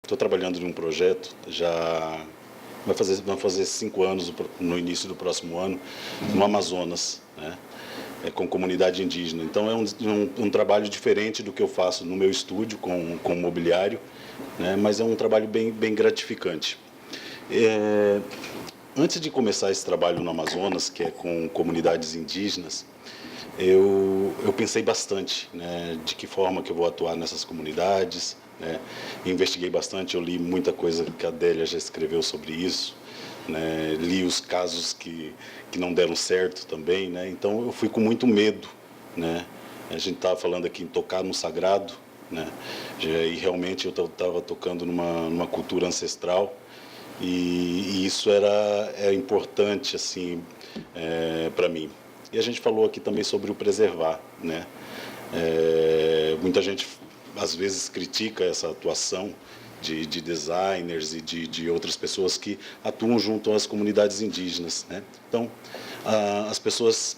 Estou trabalhando num projeto, já vai fazer 5 anos no início do próximo ano, no Amazonas, né? Com comunidade indígena. Então é um trabalho diferente do que eu faço no meu estúdio com mobiliário, né? Mas é um trabalho bem gratificante. Antes de começar esse trabalho no Amazonas, que é com comunidades indígenas, eu pensei bastante, né, de que forma que eu vou atuar nessas comunidades, né? Investiguei bastante, eu li muita coisa que a Adélia já escreveu sobre isso, né? Li os casos que não deram certo também, né? Então eu fui com muito medo, né? A gente estava falando aqui em tocar no sagrado, né? E realmente eu estava tocando numa cultura ancestral, e isso é importante assim, para mim. E a gente falou aqui também sobre o preservar, né? Muita gente às vezes critica essa atuação de designers e de outras pessoas que atuam junto às comunidades indígenas, né? Então, as pessoas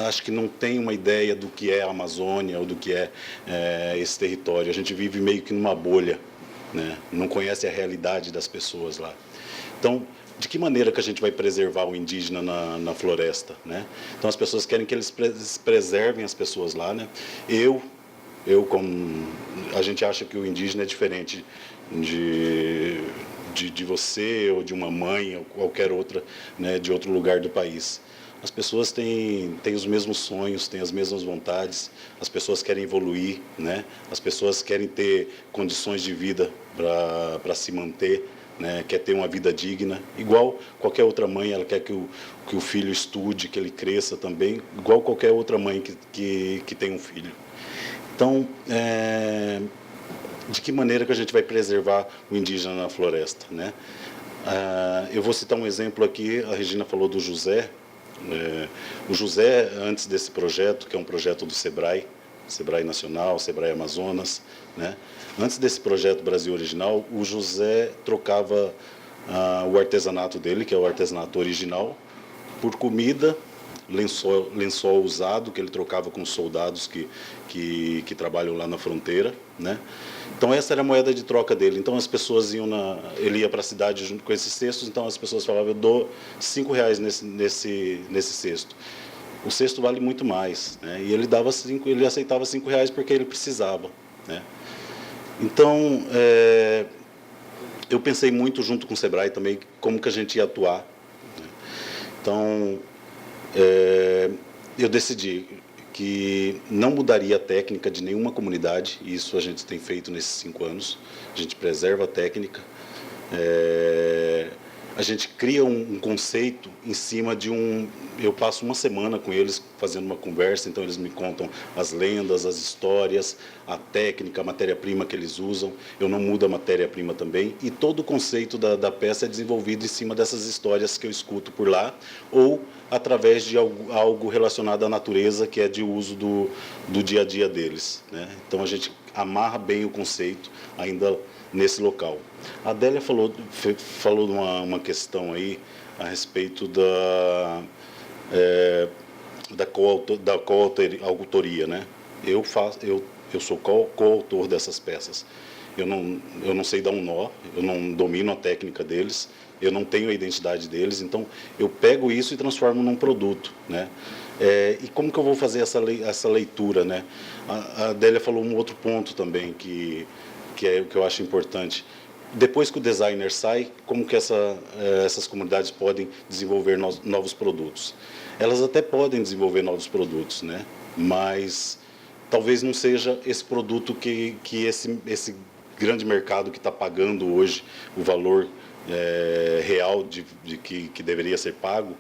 acho que não têm uma ideia do que é a Amazônia ou do que é esse território. A gente vive meio que numa bolha, né? Não conhece a realidade das pessoas lá. Então, de que maneira que a gente vai preservar o indígena na floresta, né? Então as pessoas querem que eles preservem as pessoas lá, né? Como a gente acha que o indígena é diferente de você ou de uma mãe ou qualquer outra, né, de outro lugar do país. As pessoas têm os mesmos sonhos, têm as mesmas vontades, as pessoas querem evoluir, né? As pessoas querem ter condições de vida para se manter, né? Quer ter uma vida digna, igual qualquer outra mãe, ela quer que o filho estude, que ele cresça também, igual qualquer outra mãe que tem um filho. Então, de que maneira que a gente vai preservar o indígena na floresta, né? Eu vou citar um exemplo aqui, a Regina falou do José. O José, antes desse projeto, que é um projeto do SEBRAE, SEBRAE Nacional, SEBRAE Amazonas, né? Antes desse projeto Brasil Original, o José trocava o artesanato dele, que é o artesanato original, por comida, lençol usado, que ele trocava com os soldados que trabalham lá na fronteira, né? Então essa era a moeda de troca dele. Então as pessoas ele ia para a cidade junto com esses cestos, então as pessoas falavam: eu dou R$ 5 nesse cesto. O cesto vale muito mais, né? E ele aceitava R$ 5 porque ele precisava, né? Então eu pensei muito junto com o SEBRAE também como que a gente ia atuar, né? Então eu decidi que não mudaria a técnica de nenhuma comunidade, e isso a gente tem feito nesses 5 anos. A gente preserva a técnica, a gente cria um conceito em cima de eu passo uma semana com eles fazendo uma conversa, então eles me contam as lendas, as histórias, a técnica, a matéria-prima que eles usam. Eu não mudo a matéria-prima também, e todo o conceito da peça é desenvolvido em cima dessas histórias que eu escuto por lá, ou através de algo relacionado à natureza, que é de uso do dia a dia deles, né? Então a gente amarra bem o conceito ainda nesse local. A Adélia falou de uma questão aí a respeito da coautoria, né? Eu sou coautor dessas peças. Eu não sei dar um nó, eu não domino a técnica deles, eu não tenho a identidade deles, então eu pego isso e transformo num produto, né? E como que eu vou fazer essa leitura, né? A Adélia falou um outro ponto também que eu acho importante. Depois que o designer sai, como que essas comunidades podem desenvolver novos produtos? Elas até podem desenvolver novos produtos, né? Mas talvez não seja esse produto que esse grande mercado que está pagando hoje o valor real que deveria ser pago.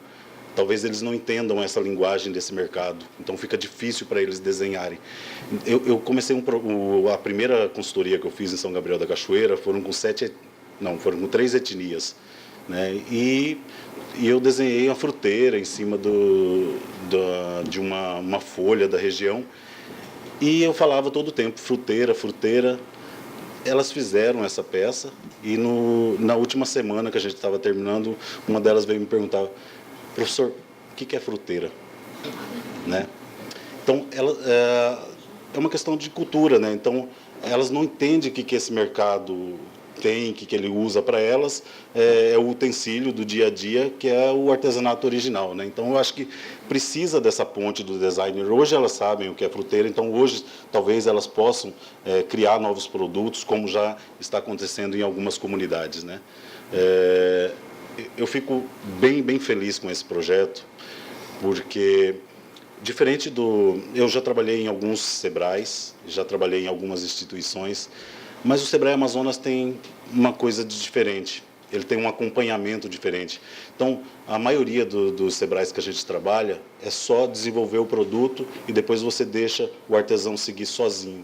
Talvez eles não entendam essa linguagem desse mercado, então fica difícil para eles desenharem. Eu comecei a primeira consultoria que eu fiz em São Gabriel da Cachoeira foram com 3 etnias, né? E eu desenhei a fruteira em cima de uma folha da região, e eu falava todo o tempo: fruteira, fruteira. Elas fizeram essa peça, e na última semana que a gente estava terminando, uma delas veio me perguntar: professor, o que é fruteira? Né? Então, é uma questão de cultura, né? Então, elas não entendem o que esse mercado tem, o que ele usa para elas, é o utensílio do dia a dia, que é o artesanato original, né? Então, eu acho que precisa dessa ponte do designer. Hoje elas sabem o que é fruteira, então hoje talvez elas possam criar novos produtos, como já está acontecendo em algumas comunidades, né? Eu fico bem feliz com esse projeto, porque diferente do... Eu já trabalhei em alguns Sebrais, já trabalhei em algumas instituições, mas o Sebrae Amazonas tem uma coisa de diferente. Ele tem um acompanhamento diferente. Então, a maioria dos Sebrais que a gente trabalha é só desenvolver o produto e depois você deixa o artesão seguir sozinho.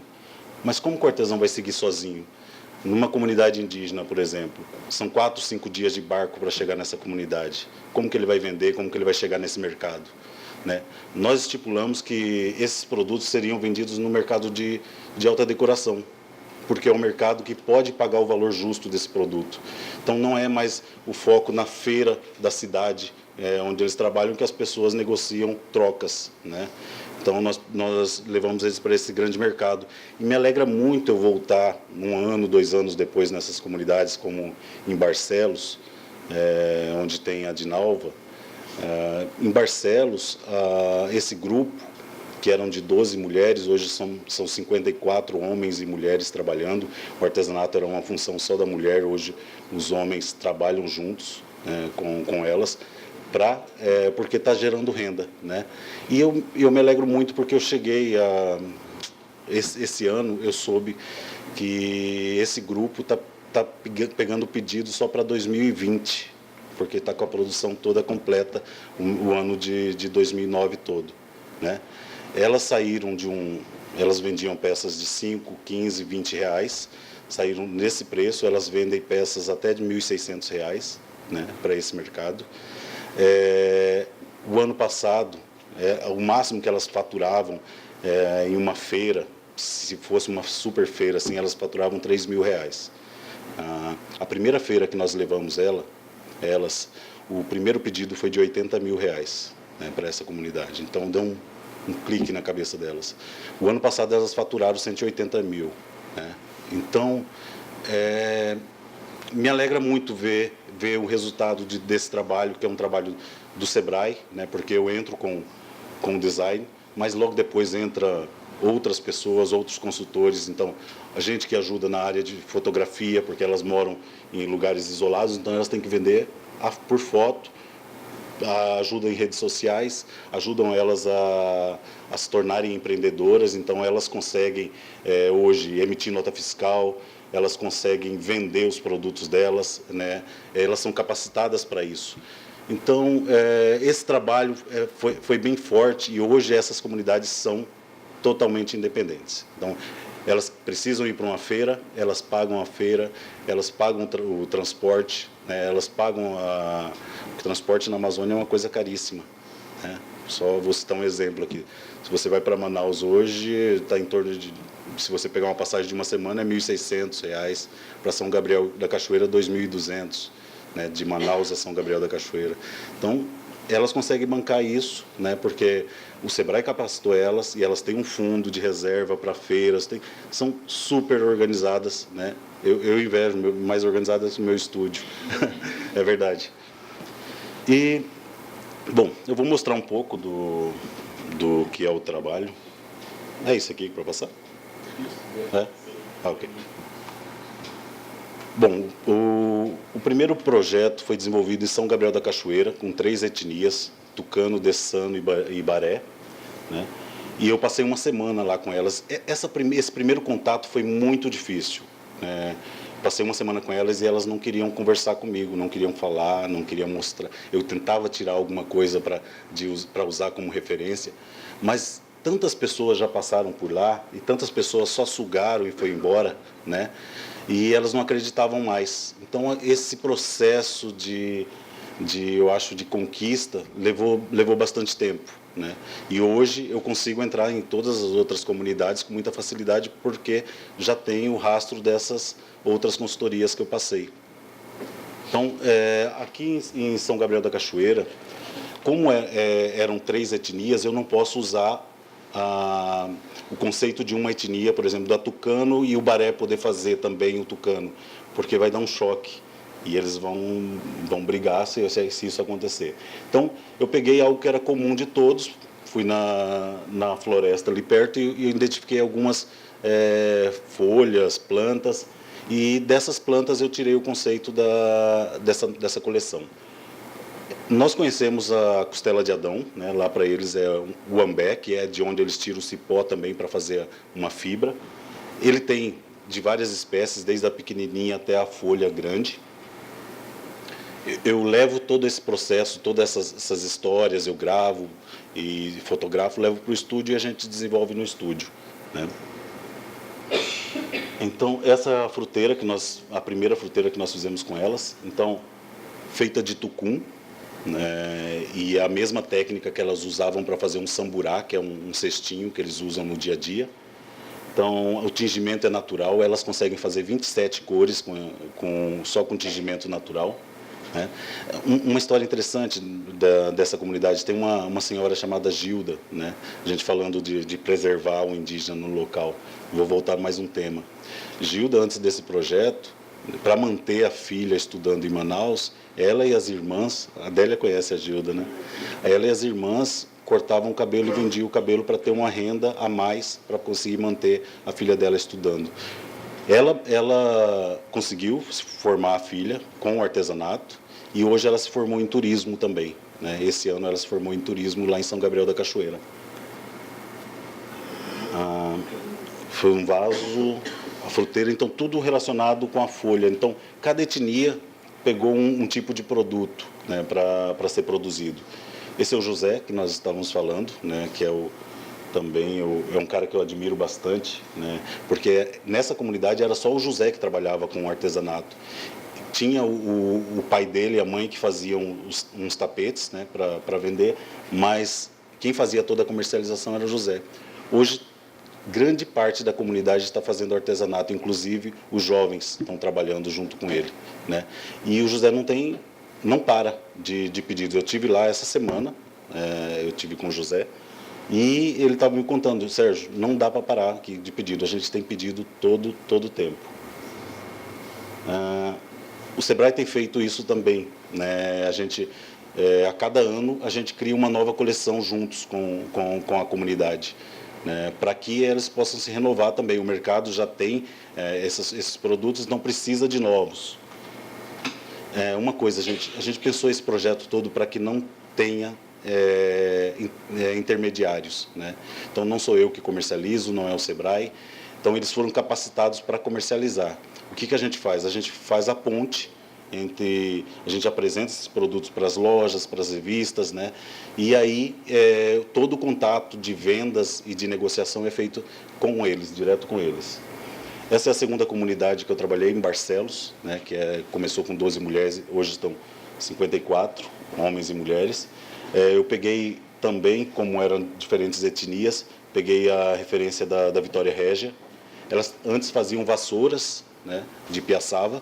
Mas como que o artesão vai seguir sozinho? Numa comunidade indígena, por exemplo, são 4, 5 dias de barco para chegar nessa comunidade. Como que ele vai vender? Como que ele vai chegar nesse mercado? Né? Nós estipulamos que esses produtos seriam vendidos no mercado de alta decoração, porque é um mercado que pode pagar o valor justo desse produto. Então, não é mais o foco na feira da cidade, onde eles trabalham, que as pessoas negociam trocas, né? Então, nós levamos eles para esse grande mercado. E me alegra muito eu voltar 1 ano, 2 anos depois nessas comunidades, como em Barcelos, onde tem a Dinalva. Em Barcelos, esse grupo, que eram de 12 mulheres, hoje são 54 homens e mulheres trabalhando. O artesanato era uma função só da mulher, hoje os homens trabalham juntos, né, com elas, porque está gerando renda, né? E eu me alegro muito porque eu cheguei esse ano, eu soube que esse grupo está pegando pedido só para 2020, porque está com a produção toda completa, o ano de 2009 todo, né? Elas saíram elas vendiam peças de 5, 15, 20 reais, saíram nesse preço, elas vendem peças até de R$ 1.600, né, para esse mercado. O ano passado, o máximo que elas faturavam em uma feira, se fosse uma super feira, assim, elas faturavam R$ 3.000. A primeira feira que nós levamos elas, o primeiro pedido foi de R$ 80.000, né, para essa comunidade. Então, deu um clique na cabeça delas. O ano passado elas faturaram 180 mil, né? Então, me alegra muito ver o resultado desse trabalho, que é um trabalho do Sebrae, né? Porque eu entro com o design, mas logo depois entra outras pessoas, outros consultores. Então, a gente que ajuda na área de fotografia, porque elas moram em lugares isolados, então elas têm que vender por foto, ajuda em redes sociais, ajudam elas a se tornarem empreendedoras. Então elas conseguem hoje emitir nota fiscal, elas conseguem vender os produtos delas, né? Elas são capacitadas para isso. Então esse trabalho foi bem forte e hoje essas comunidades são totalmente independentes. Então elas precisam ir para uma feira, elas pagam a feira, elas pagam o transporte, né? Elas pagam o transporte na Amazônia é uma coisa caríssima, né? Só vou citar um exemplo aqui. Se você vai para Manaus hoje, está em torno de... Se você pegar uma passagem de uma semana, é R$ 1.600. Para São Gabriel da Cachoeira, R$ 2.200, né? De Manaus a São Gabriel da Cachoeira. Então, elas conseguem bancar isso, né? Porque o Sebrae capacitou elas e elas têm um fundo de reserva para feiras, são super organizadas, né? Eu invejo, mais organizadas que o meu estúdio, é verdade. E, bom, eu vou mostrar um pouco do que é o trabalho. É isso aqui para passar? Ok. Bom, o primeiro projeto foi desenvolvido em São Gabriel da Cachoeira, com 3 etnias, Tucano, Dessano e Baré, né? E eu passei uma semana lá com elas. Esse primeiro contato foi muito difícil, né? Passei uma semana com elas e elas não queriam conversar comigo, não queriam falar, não queriam mostrar. Eu tentava tirar alguma coisa para usar como referência, mas tantas pessoas já passaram por lá e tantas pessoas só sugaram e foi embora, né? E elas não acreditavam mais. Então, esse processo eu acho, de conquista levou bastante tempo, né? E hoje eu consigo entrar em todas as outras comunidades com muita facilidade, porque já tenho o rastro dessas outras consultorias que eu passei. Então, aqui em São Gabriel da Cachoeira, como eram 3 etnias, eu não posso usar o conceito de uma etnia, por exemplo, da tucano, e o baré poder fazer também o tucano, porque vai dar um choque e eles vão brigar se isso acontecer. Então, eu peguei algo que era comum de todos, fui na floresta ali perto e identifiquei algumas folhas, plantas, e dessas plantas eu tirei o conceito dessa coleção. Nós conhecemos a costela de Adão, né? Lá para eles é o ambé, que é de onde eles tiram o cipó também para fazer uma fibra. Ele tem de várias espécies, desde a pequenininha até a folha grande. Eu levo todo esse processo, todas essas histórias, eu gravo e fotografo, levo para o estúdio e a gente desenvolve no estúdio, né? Então, essa é a fruteira a primeira fruteira que nós fizemos com elas. Então, feita de tucum, né, e a mesma técnica que elas usavam para fazer um samburá, que é um cestinho que eles usam no dia a dia. Então, o tingimento é natural, elas conseguem fazer 27 cores só com tingimento natural, né? Uma história interessante dessa comunidade, tem uma senhora chamada Gilda, né? A gente falando de preservar o indígena no local. Vou voltar mais um tema. Gilda, antes desse projeto, para manter a filha estudando em Manaus, ela e as irmãs, a Adélia conhece a Gilda, né? Ela e as irmãs cortavam o cabelo e vendiam o cabelo para ter uma renda a mais para conseguir manter a filha dela estudando. Ela conseguiu formar a filha com o artesanato e hoje ela se formou em turismo também, né? Esse ano ela se formou em turismo lá em São Gabriel da Cachoeira. Foi um vaso, a fruteira, então tudo relacionado com a folha. Então cada etnia pegou um tipo de produto, né, para ser produzido. Esse é o José, que nós estávamos falando, né, que é um cara que eu admiro bastante, né, porque nessa comunidade era só o José que trabalhava com artesanato. Tinha o pai dele e a mãe que faziam uns tapetes, né, para vender, mas quem fazia toda a comercialização era o José. Hoje, grande parte da comunidade está fazendo artesanato, inclusive os jovens estão trabalhando junto com ele, né? E o José não para de pedidos. Eu tive lá essa semana, eu tive com o José, e ele estava me contando: Sérgio, não dá para parar aqui de pedido, a gente tem pedido todo o tempo. O Sebrae tem feito isso também, né? A gente, a cada ano, a gente cria uma nova coleção juntos com a comunidade, né, para que eles possam se renovar também. O mercado já tem esses produtos, não precisa de novos. Uma coisa, a gente pensou esse projeto todo para que não tenha intermediários, né? Então não sou eu que comercializo, não é o Sebrae. Então eles foram capacitados para comercializar. O que a gente faz? A gente faz a ponte a gente apresenta esses produtos para as lojas, para as revistas, né? E aí todo o contato de vendas e de negociação é feito com eles, direto com eles. Essa é a segunda comunidade que eu trabalhei, em Barcelos, né? Que começou com 12 mulheres, hoje estão 54, homens e mulheres. Eu peguei também, como eram diferentes etnias, peguei a referência da Vitória Régia. Elas antes faziam vassouras, né, de piaçava,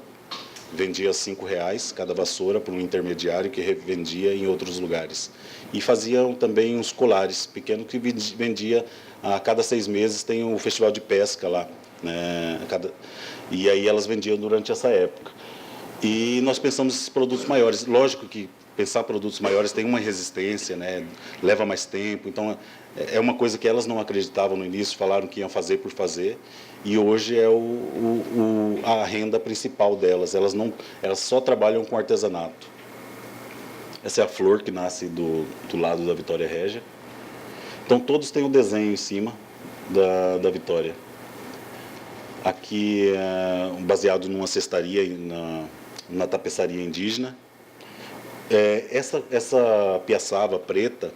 vendia R$5 cada vassoura para um intermediário que revendia em outros lugares. E faziam também uns colares pequenos que vendia a cada 6 meses, tem o festival de pesca lá, né? E aí elas vendiam durante essa época. E nós pensamos esses produtos maiores. Lógico que pensar produtos maiores tem uma resistência, né? Leva mais tempo. Então é uma coisa que elas não acreditavam no início, falaram que iam fazer por fazer. E hoje é a renda principal delas. Elas só trabalham com artesanato. Essa é a flor que nasce do lado da Vitória Régia. Então todos têm o desenho em cima da Vitória. Aqui é baseado numa cestaria na tapeçaria indígena. Essa piaçava preta,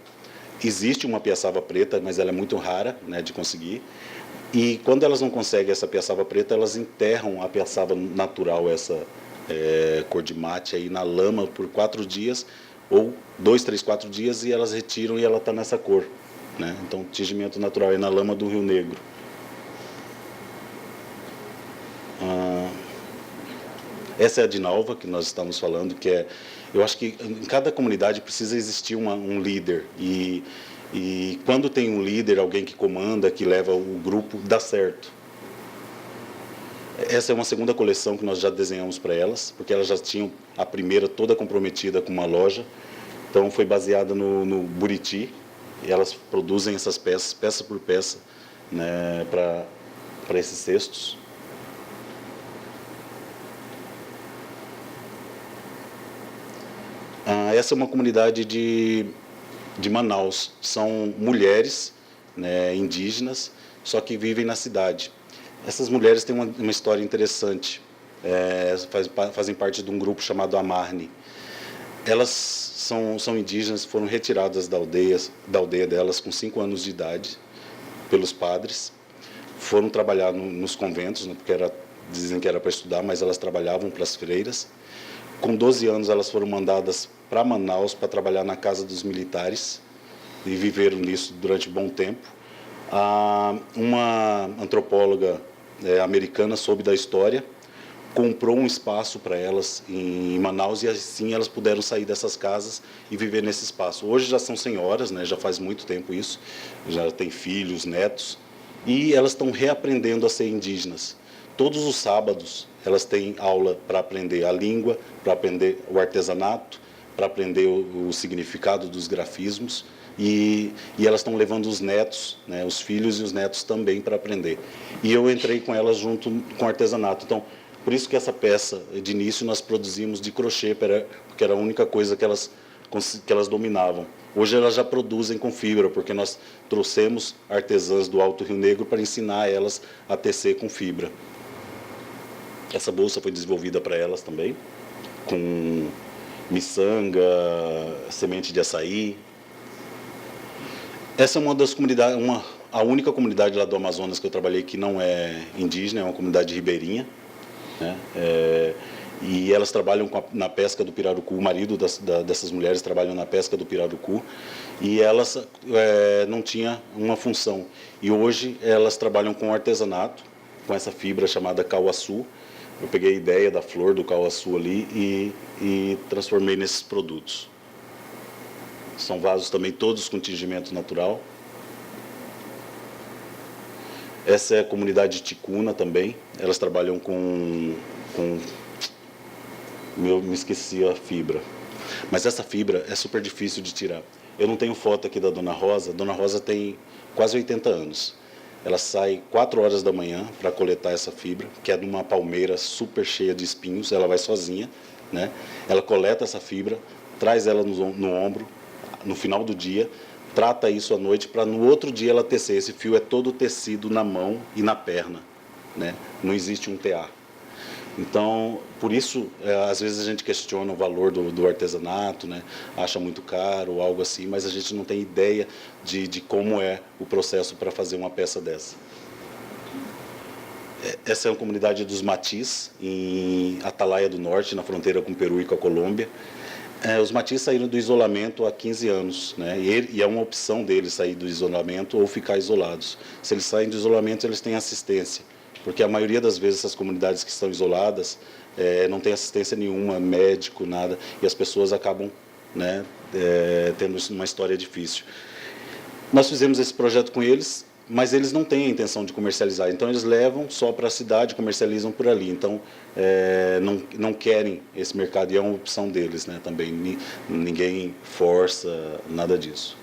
existe uma piaçava preta, mas ela é muito rara, né, de conseguir. E quando elas não conseguem essa piaçava preta, elas enterram a piaçava natural, essa cor de mate, aí na lama por 4 dias, ou 2, 3, 4 dias, e elas retiram e ela está nessa cor, né? Então, tingimento natural é na lama do Rio Negro. Essa é a Dinalva, que nós estamos falando, eu acho que em cada comunidade precisa existir um líder, e E quando tem um líder, alguém que comanda, que leva o grupo, dá certo. Essa é uma segunda coleção que nós já desenhamos para elas, porque elas já tinham a primeira toda comprometida com uma loja. Então foi baseada no Buriti, e elas produzem essas peças, peça por peça, né, para esses cestos. Essa é uma comunidade de Manaus. São mulheres, né, indígenas, só que vivem na cidade. Essas mulheres têm uma história interessante. Fazem parte de um grupo chamado Amarne. Elas são indígenas, foram retiradas da aldeia delas com 5 anos de idade pelos padres. Foram trabalhar nos conventos, né, porque dizem que era para estudar, mas elas trabalhavam para as freiras. Com 12 anos, elas foram mandadas para Manaus para trabalhar na casa dos militares e viveram nisso durante um bom tempo. Uma antropóloga americana soube da história, comprou um espaço para elas em Manaus e assim elas puderam sair dessas casas e viver nesse espaço. Hoje já são senhoras, né, já faz muito tempo isso, já têm filhos, netos, e elas estão reaprendendo a ser indígenas. Todos os sábados elas têm aula para aprender a língua, para aprender o artesanato, para aprender o significado dos grafismos, e elas estão levando os netos, né, os filhos e os netos também para aprender. E eu entrei com elas junto com o artesanato. Então, por isso que essa peça, de início, nós produzimos de crochê, porque era a única coisa que elas dominavam. Hoje elas já produzem com fibra, porque nós trouxemos artesãs do Alto Rio Negro para ensinar elas a tecer com fibra. Essa bolsa foi desenvolvida para elas também, com miçanga, semente de açaí. Essa é uma das comunidades, a única comunidade lá do Amazonas que eu trabalhei que não é indígena, é uma comunidade ribeirinha, né? E elas trabalham na pesca do pirarucu. O marido dessas mulheres trabalham na pesca do pirarucu, e elas não tinham uma função. E hoje elas trabalham com artesanato, com essa fibra chamada cauaçu. Eu peguei a ideia da flor do cauaçu ali e transformei nesses produtos. São vasos também todos com tingimento natural. Essa é a comunidade ticuna também. Elas trabalham com me esqueci a fibra. Mas essa fibra é super difícil de tirar. Eu não tenho foto aqui da Dona Rosa. Dona Rosa tem quase 80 anos. Ela sai 4 horas da manhã para coletar essa fibra, que é de uma palmeira super cheia de espinhos. Ela vai sozinha, né? Ela coleta essa fibra, traz ela no ombro, no final do dia, trata isso à noite para no outro dia ela tecer. Esse fio é todo tecido na mão e na perna, né? Não existe um tear. Então, por isso, às vezes a gente questiona o valor do artesanato, né? Acha muito caro ou algo assim, mas a gente não tem ideia de como é o processo para fazer uma peça dessa. Essa é a comunidade dos Matis, em Atalaia do Norte, na fronteira com o Peru e com a Colômbia. Os Matis saíram do isolamento há 15 anos, né? E é uma opção deles sair do isolamento ou ficar isolados. Se eles saem do isolamento, eles têm assistência. Porque a maioria das vezes essas comunidades que estão isoladas não tem assistência nenhuma, médico, nada, e as pessoas acabam, né, tendo uma história difícil. Nós fizemos esse projeto com eles, mas eles não têm a intenção de comercializar, então eles levam só para a cidade, comercializam por ali, então não querem esse mercado, e é uma opção deles, né, também, ninguém força, nada disso.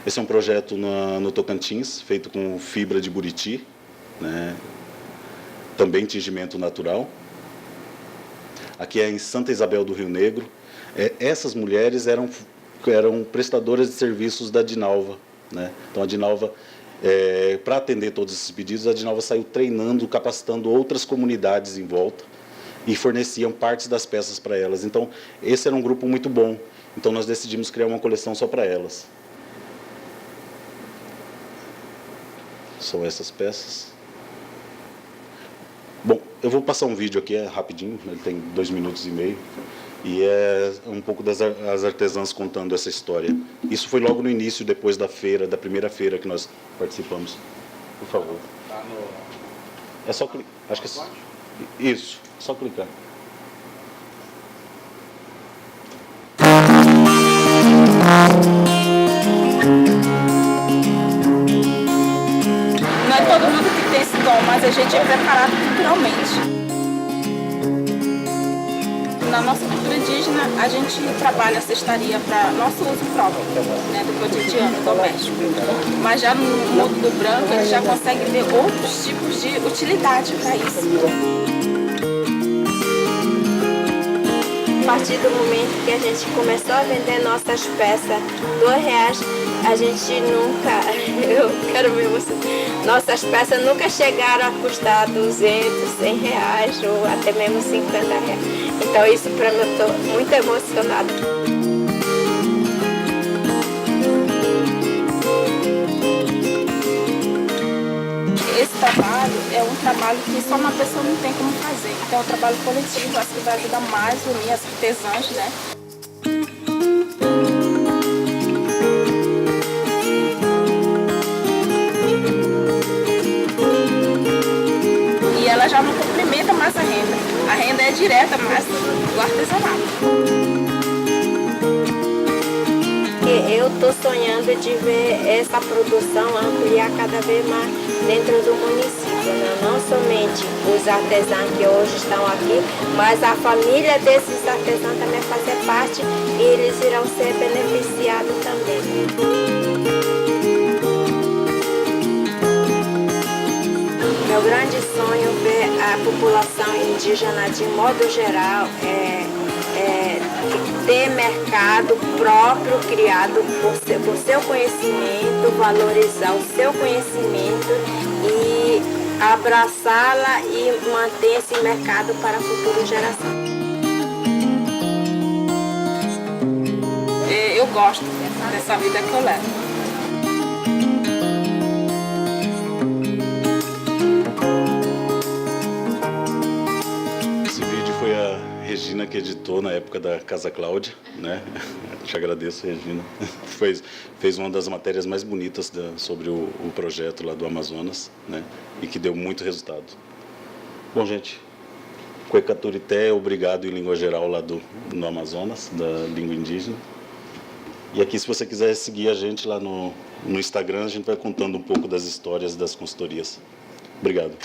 Esse é um projeto no Tocantins, feito com fibra de buriti, né, também tingimento natural. Aqui é em Santa Isabel do Rio Negro. Essas mulheres eram prestadoras de serviços da Dinalva, né? Então a Dinalva, para atender todos esses pedidos, a Dinalva saiu treinando, capacitando outras comunidades em volta e forneciam partes das peças para elas. Então esse era um grupo muito bom. Então nós decidimos criar uma coleção só para elas. São essas peças. Bom, eu vou passar um vídeo aqui, rapidinho, ele tem 2 minutos e meio, e é um pouco das artesãs contando essa história. Isso foi logo no início, depois da feira, da primeira feira que nós participamos. Por favor. É só clicar. Acho que é isso, só clicar. todo mundo que tem esse dom, mas a gente é preparado culturalmente. Na nossa cultura indígena, a gente trabalha a cestaria para nosso uso próprio, né, do cotidiano doméstico. Mas já no mundo do branco, a gente já consegue ver outros tipos de utilidade para isso. A partir do momento que a gente começou a vender nossas peças R$2, a gente nunca, eu quero ver você, nossas peças nunca chegaram a custar 200, R$100 ou até mesmo R$50. Então isso para mim, eu estou muito emocionada. Esse trabalho é um trabalho que só uma pessoa não tem como fazer. Então é um trabalho coletivo, acho que vai ajudar mais a unir as artesãs, né? E ela já não complementa mais a renda. A renda é direta mais do artesanato. Eu estou sonhando de ver essa produção ampliar cada vez mais dentro do município, né? Não somente os artesãos que hoje estão aqui, mas a família desses artesãos também fazer parte e eles irão ser beneficiados também. Meu grande sonho é ver a população indígena de modo geral ter mercado próprio criado por seu conhecimento, valorizar o seu conhecimento e abraçá-la e manter esse mercado para a futura geração. Eu gosto dessa vida que eu levo. Regina que editou na época da Casa Cláudia, né? Te agradeço, Regina. Fez uma das matérias mais bonitas sobre o projeto lá do Amazonas, né? E que deu muito resultado. Bom, gente, Cuecaturité, obrigado em língua geral lá no Amazonas, da língua indígena. E aqui, se você quiser seguir a gente lá no Instagram, a gente vai contando um pouco das histórias das consultorias. Obrigado.